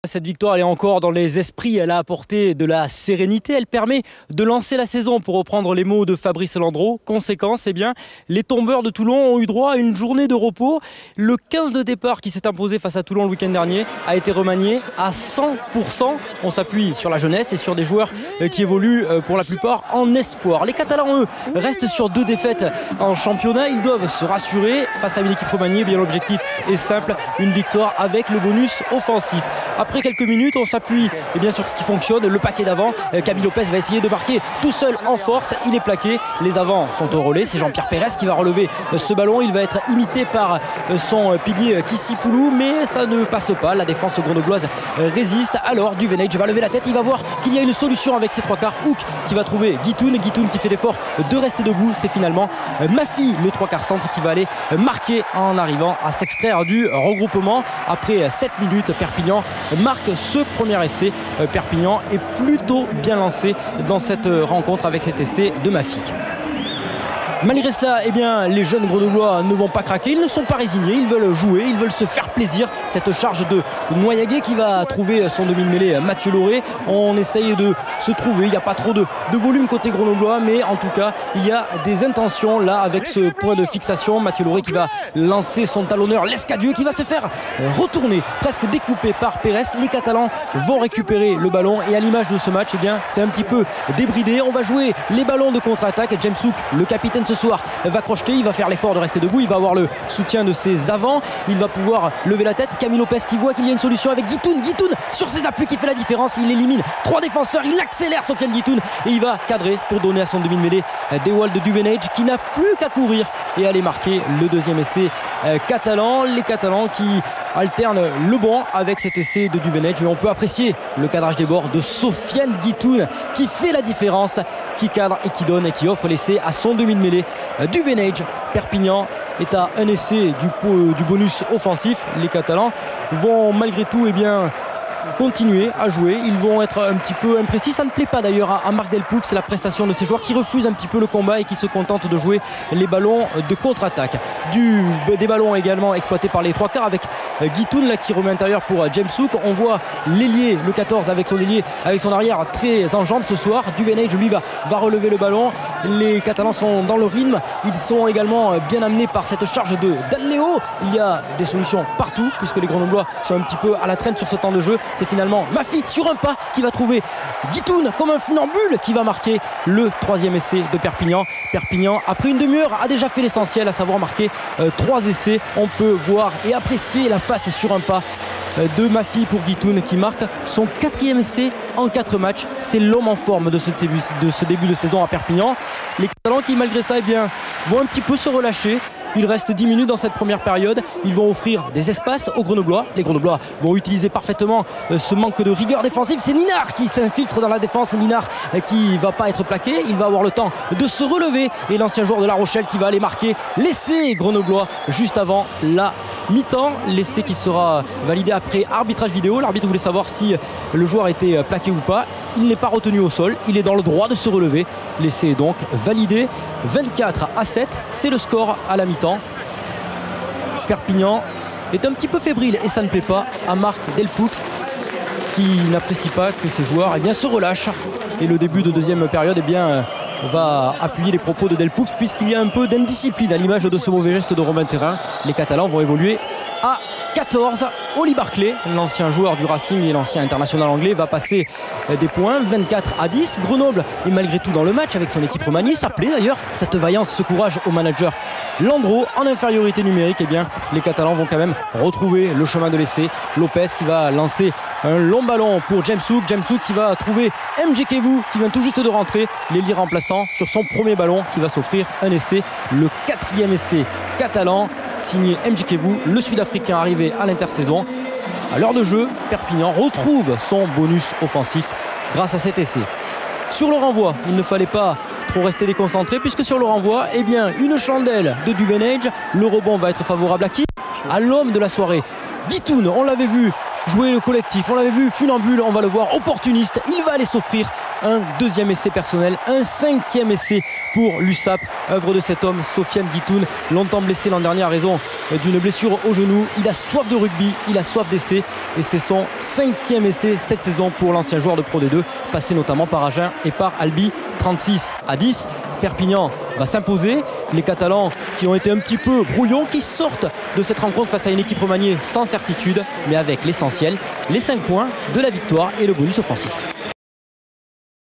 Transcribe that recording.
Cette victoire, elle est encore dans les esprits, elle a apporté de la sérénité, elle permet de lancer la saison, pour reprendre les mots de Fabrice Landreau. Conséquence, eh bien, les tombeurs de Toulon ont eu droit à une journée de repos. Le 15 de départ qui s'est imposé face à Toulon le week-end dernier a été remanié à 100%. On s'appuie sur la jeunesse et sur des joueurs qui évoluent pour la plupart en espoir. Les Catalans, eux, restent sur 2 défaites en championnat. Ils doivent se rassurer face à une équipe remaniée. Eh bien, l'objectif est simple, une victoire avec le bonus offensif. Après quelques minutes, on s'appuie sur ce qui fonctionne, le paquet d'avant. Camille Lopez va essayer de marquer tout seul en force, il est plaqué, les avants sont au relais, c'est Jean-Pierre Pérez qui va relever ce ballon, il va être imité par son pilier Kissipoulou, mais ça ne passe pas, la défense grenobloise résiste. Alors Duvenage va lever la tête, il va voir qu'il y a une solution avec ses 3 quarts. Hook qui va trouver Guitoun qui fait l'effort de rester debout, c'est finalement Mafi, le 3 quarts centre, qui va aller marquer en arrivant à s'extraire du regroupement. Après 7 minutes, Perpignan marque ce premier essai. Perpignan est plutôt bien lancé dans cette rencontre avec cet essai de Mafi. Malgré cela, les jeunes grenoblois ne vont pas craquer, ils ne sont pas résignés, ils veulent jouer, ils veulent se faire plaisir. Cette charge de Noyagué qui va trouver son demi de mêlée Mathieu Lauré. On essaye de se trouver, il n'y a pas trop de volume côté grenoblois, mais en tout cas il y a des intentions là avec ce point de fixation. Mathieu Lauré qui va lancer son talonneur Lescadieux qui va se faire retourner, presque découpé par Pérez. Les Catalans vont récupérer le ballon et à l'image de ce match, c'est un petit peu débridé. On va jouer les ballons de contre-attaque. James Hook, le capitaine ce soir, va crocheter, il va faire l'effort de rester debout, il va avoir le soutien de ses avants, il va pouvoir lever la tête. Camille Lopez qui voit qu'il y a une solution avec Guitoun sur ses appuis qui fait la différence, il élimine 3 défenseurs, il accélère Sofiane Guitoun et il va cadrer pour donner à son demi de mêlée des walls de Duvenage qui n'a plus qu'à courir et aller marquer le deuxième essai catalan. Les Catalans qui alternent le banc avec cet essai de Duvenage, mais on peut apprécier le cadrage des bords de Sofiane Guitoun qui fait la différence, qui cadre et qui donne et qui offre l'essai à son demi de mêlée. Duvenage, Perpignan est à un essai du bonus offensif. Les Catalans vont malgré tout continuer à jouer, ils vont être un petit peu imprécis. Ça ne plaît pas d'ailleurs à Marc Delpoux, c'est la prestation de ces joueurs qui refusent un petit peu le combat et qui se contentent de jouer les ballons de contre-attaque. Des ballons également exploités par les 3 quarts avec Guitoun qui remet intérieur pour James Hook. On voit l'ailier, le 14 avec son ailier, avec son arrière très en jambes ce soir. Duvenage lui va relever le ballon. Les Catalans sont dans le rythme, ils sont également bien amenés par cette charge de Danleo. Il y a des solutions partout puisque les Grenoblois sont un petit peu à la traîne sur ce temps de jeu. C'est finalement Mafi sur un pas qui va trouver Guitoun comme un funambule qui va marquer le 3e essai de Perpignan. Perpignan, après une demi-heure, a déjà fait l'essentiel, à savoir marquer 3 essais. On peut voir et apprécier la passe sur un pas de Mafi pour Guitoun qui marque son 4e essai en 4 matchs. C'est l'homme en forme de ce début de saison à Perpignan. Les Catalans qui malgré ça vont un petit peu se relâcher. Il reste 10 minutes dans cette première période. Ils vont offrir des espaces aux Grenoblois. Les Grenoblois vont utiliser parfaitement ce manque de rigueur défensive. C'est Ninard qui s'infiltre dans la défense. Ninard qui ne va pas être plaqué. Il va avoir le temps de se relever. Et l'ancien joueur de La Rochelle qui va aller marquer l'essai grenoblois juste avant la mi-temps. L'essai qui sera validé après arbitrage vidéo. L'arbitre voulait savoir si le joueur était plaqué ou pas. Il n'est pas retenu au sol. Il est dans le droit de se relever. L'essai est donc validé. 24-7, c'est le score à la mi-temps. Perpignan est un petit peu fébrile et ça ne plaît pas à Marc Delpoux qui n'apprécie pas que ses joueurs se relâchent. Et le début de deuxième période va appuyer les propos de Delpoux puisqu'il y a un peu d'indiscipline à l'image de ce mauvais geste de Romain Thérin. Les Catalans vont évoluer à 14. Oli Barclay, l'ancien joueur du Racing et l'ancien international anglais, va passer des points, 24-10. Grenoble est malgré tout dans le match avec son équipe remaniée. Ça plaît d'ailleurs, cette vaillance, ce courage au manager Landreau. En infériorité numérique, les Catalans vont quand même retrouver le chemin de l'essai. Lopez qui va lancer un long ballon pour James Hook. James Hook qui va trouver Mdjekevu qui vient tout juste de rentrer. L'ailier remplaçant sur son premier ballon qui va s'offrir un essai. Le 4e essai catalan signé Mdjekevu, le Sud-Africain arrivé à l'intersaison. À l'heure de jeu, Perpignan retrouve son bonus offensif grâce à cet essai. Sur le renvoi, il ne fallait pas trop rester déconcentré puisque sur le renvoi, une chandelle de Duvenage. Le rebond va être favorable à qui? À l'homme de la soirée, Guitoun. On l'avait vu jouer le collectif, on l'avait vu funambule, on va le voir opportuniste. Il va aller s'offrir un deuxième essai personnel, un cinquième essai pour l'USAP, œuvre de cet homme, Sofiane Guitoun, longtemps blessé l'an dernier à raison d'une blessure au genou. Il a soif de rugby, il a soif d'essai et c'est son cinquième essai cette saison pour l'ancien joueur de Pro D2, passé notamment par Agen et par Albi. 36-10, Perpignan va s'imposer. Les Catalans qui ont été un petit peu brouillons, qui sortent de cette rencontre face à une équipe remaniée sans certitude, mais avec l'essentiel, les 5 points de la victoire et le bonus offensif.